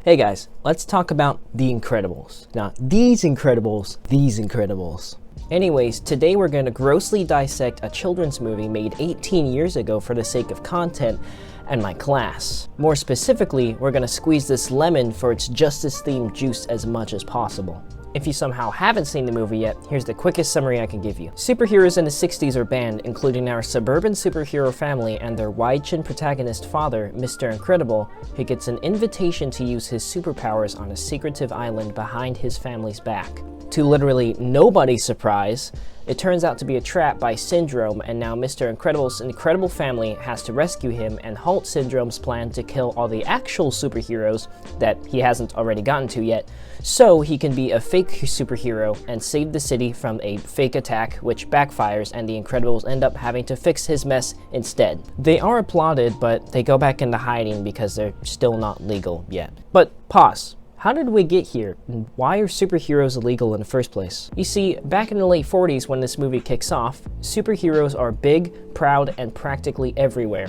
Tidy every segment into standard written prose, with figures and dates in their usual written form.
Hey guys, let's talk about The Incredibles. Not these Incredibles, these Incredibles. Anyways, today we're going to grossly dissect a children's movie made 18 years ago for the sake of content and my class. More specifically, we're going to squeeze this lemon for its justice-themed juice as much as possible. If you somehow haven't seen the movie yet, here's the quickest summary I can give you. Superheroes in the 60s are banned, including our suburban superhero family and their wide-chin protagonist father, Mr. Incredible, who gets an invitation to use his superpowers on a secretive island behind his family's back. To literally nobody's surprise, it turns out to be a trap by Syndrome, and now Mr. Incredible's incredible family has to rescue him and halt Syndrome's plan to kill all the actual superheroes that he hasn't already gotten to yet, so he can be a fake superhero and save the city from a fake attack which backfires, and the Incredibles end up having to fix his mess instead. They are applauded, but they go back into hiding because they're still not legal yet. But pause. How did we get here, and why are superheroes illegal in the first place? You see, back in the late 40s when this movie kicks off, superheroes are big, proud, and practically everywhere.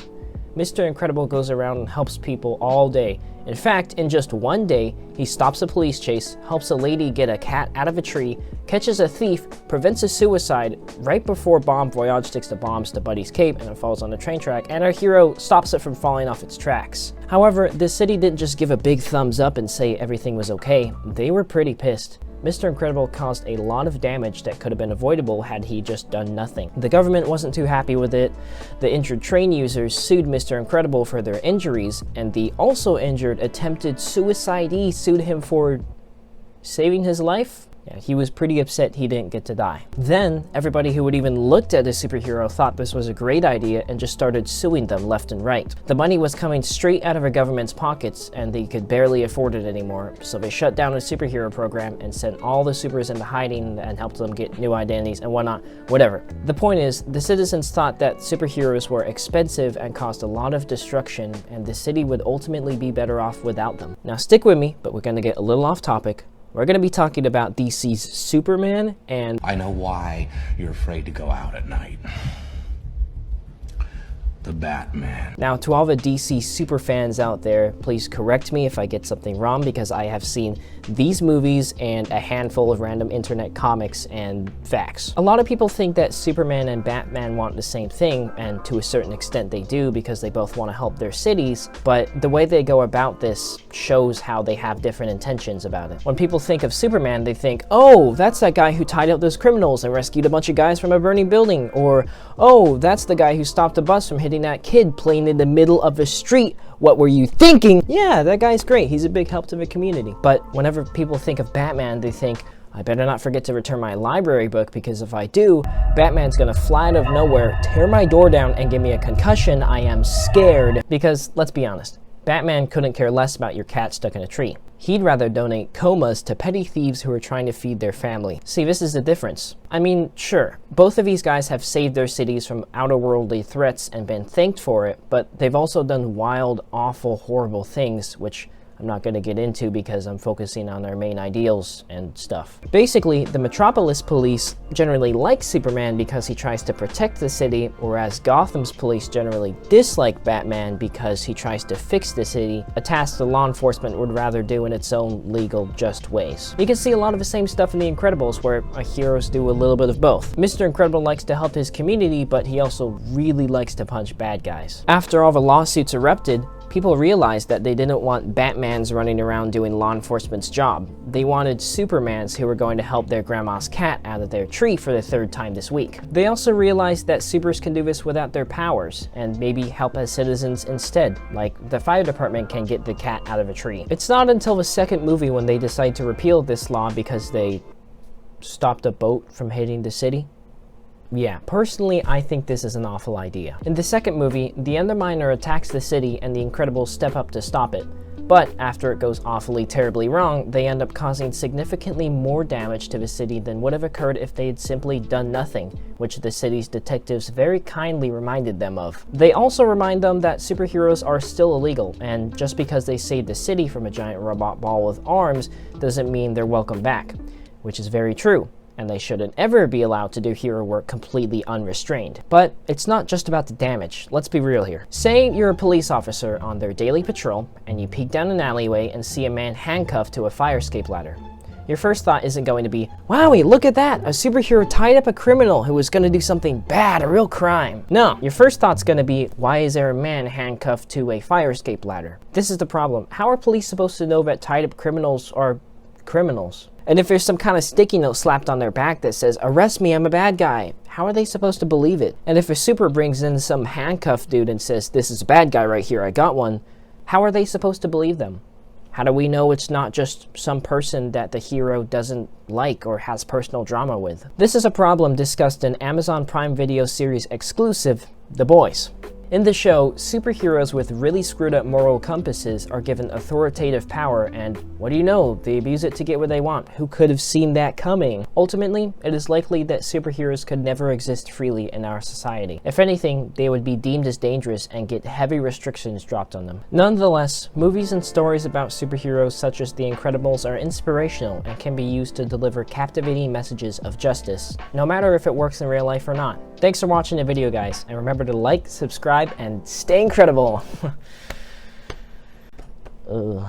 Mr. Incredible goes around and helps people all day. In fact, in just one day, he stops a police chase, helps a lady get a cat out of a tree, catches a thief, prevents a suicide right before Bon Voyage sticks the bombs to Buddy's cape and it falls on the train track, and our hero stops it from falling off its tracks. However, the city didn't just give a big thumbs up and say everything was okay. They were pretty pissed. Mr. Incredible caused a lot of damage that could have been avoidable had he just done nothing. The government wasn't too happy with it. The injured train users sued Mr. Incredible for their injuries, and the also injured attempted suicidee sued him for saving his life. Yeah, he was pretty upset he didn't get to die. Then, everybody who had even looked at a superhero thought this was a great idea and just started suing them left and right. The money was coming straight out of the government's pockets and they could barely afford it anymore, so they shut down a superhero program and sent all the supers into hiding and helped them get new identities and whatnot, whatever. The point is, the citizens thought that superheroes were expensive and caused a lot of destruction, and the city would ultimately be better off without them. Now stick with me, but we're gonna get a little off topic. We're going to be talking about DC's Superman and... I know why you're afraid to go out at night. The Batman. Now, to all the DC superfans out there, please correct me if I get something wrong, because I have seen these movies and a handful of random internet comics and facts. A lot of people think that Superman and Batman want the same thing, and to a certain extent they do because they both want to help their cities, but the way they go about this shows how they have different intentions about it. When people think of Superman, they think, oh, that's that guy who tied up those criminals and rescued a bunch of guys from a burning building, or, oh, that's the guy who stopped a bus from hitting that kid playing in the middle of the street. What were you thinking? Yeah, that guy's great. He's a big help to the community. But whenever people think of Batman, they think, I better not forget to return my library book, because if I do, Batman's gonna fly out of nowhere, tear my door down, and give me a concussion. I am scared. Because, let's be honest, Batman couldn't care less about your cat stuck in a tree. He'd rather donate comas to petty thieves who are trying to feed their family. See, this is the difference. I mean, sure, both of these guys have saved their cities from outer-worldly threats and been thanked for it, but they've also done wild, awful, horrible things, which I'm not going to get into because I'm focusing on their main ideals and stuff. Basically, the Metropolis police generally like Superman because he tries to protect the city, whereas Gotham's police generally dislike Batman because he tries to fix the city, a task the law enforcement would rather do in its own legal, just ways. You can see a lot of the same stuff in The Incredibles, where our heroes do a little bit of both. Mr. Incredible likes to help his community, but he also really likes to punch bad guys. After all the lawsuits erupted, people realized that they didn't want Batmans running around doing law enforcement's job. They wanted Supermans who were going to help their grandma's cat out of their tree for the third time this week. They also realized that supers can do this without their powers, and maybe help as citizens instead, like the fire department can get the cat out of a tree. It's not until the second movie when they decide to repeal this law because they stopped a boat from hitting the city. Yeah, personally, I think this is an awful idea. In the second movie, the Underminer attacks the city and the Incredibles step up to stop it. But after it goes awfully terribly wrong, they end up causing significantly more damage to the city than would have occurred if they had simply done nothing, which the city's detectives very kindly reminded them of. They also remind them that superheroes are still illegal, and just because they saved the city from a giant robot ball with arms doesn't mean they're welcome back, which is very true. and they shouldn't ever be allowed to do hero work completely unrestrained. But it's not just about the damage, let's be real here. Say you're a police officer on their daily patrol, and you peek down an alleyway and see a man handcuffed to a fire escape ladder. Your first thought isn't going to be, "Wowie, look at that! A superhero tied up a criminal who was going to do something bad, a real crime." No, your first thought's going to be, "Why is there a man handcuffed to a fire escape ladder?" This is the problem. How are police supposed to know that tied up criminals are criminals? And if there's some kind of sticky note slapped on their back that says, "Arrest me, I'm a bad guy," how are they supposed to believe it? And if a super brings in some handcuffed dude and says, "This is a bad guy right here, I got one," how are they supposed to believe them? How do we know it's not just some person that the hero doesn't like or has personal drama with? This is a problem discussed in Amazon Prime Video series exclusive, The Boys. In the show, superheroes with really screwed up moral compasses are given authoritative power, and what do you know, they abuse it to get what they want. Who could have seen that coming? Ultimately, it is likely that superheroes could never exist freely in our society. If anything, they would be deemed as dangerous and get heavy restrictions dropped on them. Nonetheless, movies and stories about superheroes such as The Incredibles are inspirational and can be used to deliver captivating messages of justice, no matter if it works in real life or not. Thanks for watching the video, guys, and remember to like, subscribe, and stay incredible. Ugh.